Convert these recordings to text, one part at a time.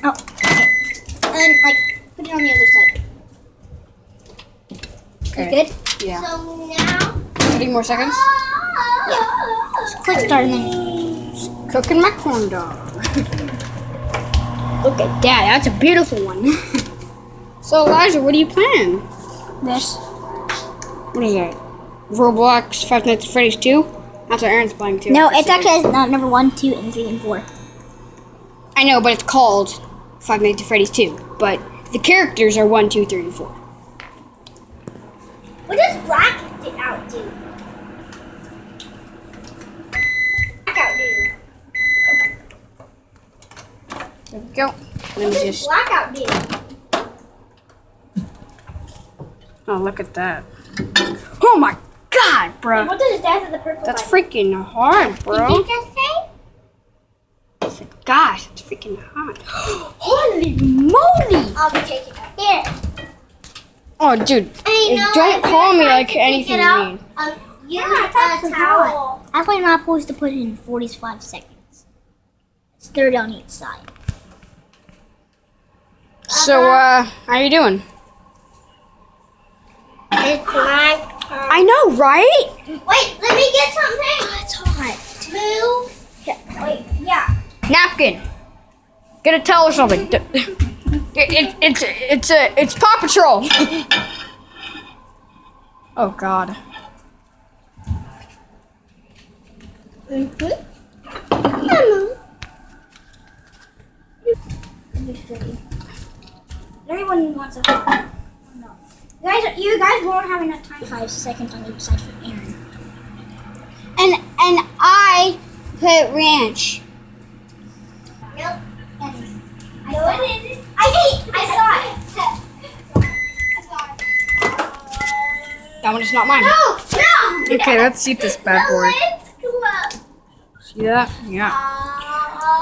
Oh, okay. And then, like, put it on the other side. Okay. You good? Yeah. So now... 30 more seconds. Yeah. Just click start and then... Cooking my corn dog. Look at that. That's a beautiful one. So, Elijah, what are you playing? This. What is that? Roblox Five Nights at Freddy's 2? That's what Aaron's playing too. No, it's actually number 1, 2, and 3, and 4. I know, but it's called Five Nights at Freddy's 2. But the characters are 1, 2, 3, and 4. What does blackout do? Blackout do? There we go. Let me What does just. blackout do? Oh, look at that. Oh my god, bro. What does Death of the Purple That's Button? freaking hard, bro. Did you just say? It's like, gosh, it's freaking hot. Holy moly! I'll be taking it. Here. Oh, dude. Don't call me like anything mean. Use a towel. That's why you're not supposed to put it in 45 seconds. It's 30 on each side. So, how you doing? It's my turn. I know, right? Wait, let me get something. It's hot. Move. Yeah. Wait, yeah. Napkin. Gonna tell her something. It's Paw Patrol. Oh God. Everyone wants a. No. You guys won't have enough time. 5 seconds on each side for Aaron. And I put ranch. Yep. I saw it. That one is not mine. No. Okay, let's eat this bad boy. See that? Yeah.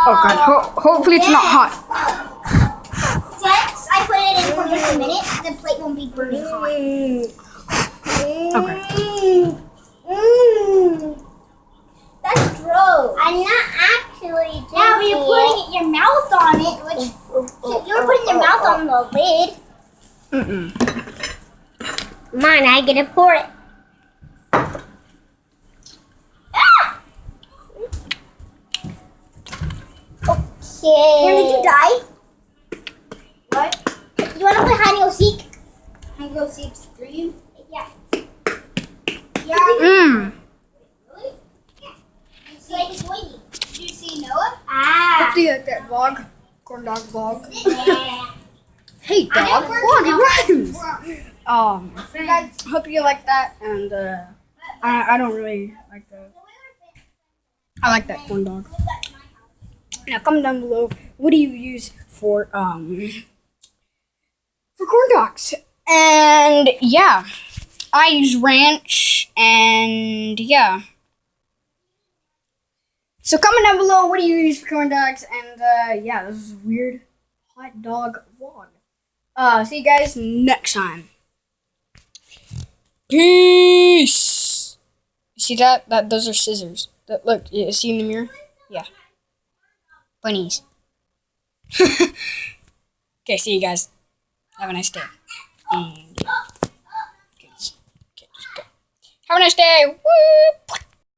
Oh God. Hopefully it's not hot. Since I put it in for just a minute, the plate won't be burning hot. Okay. That's gross. I'm not actually drinking. Yeah, but you're putting your mouth on it, which you're putting your mouth on the lid. Come on, I get to pour it. Ah! Okay. When did you die? What? You want to play hide and go seek? Hide and go seek stream? Yeah. Yeah. Mmm. Really? Yeah. It's like it's waiting. Did you see Noah? Ah. See that vlog? Corn dog vlog. Yeah. Hey dog, what rhymes? Hope you like that, and I don't really like that. I like that corn dog. Now comment down below, what do you use for corn dogs? And yeah, I use ranch, and yeah. So comment down below, what do you use for corn dogs? And yeah, this is a weird hot dog vlog. See you guys next time. Peace. You see that? Those are scissors. Look, you see in the mirror? Yeah. Bunnies. Okay, see you guys. Have a nice day. And okay, just go. Have a nice day. Woo!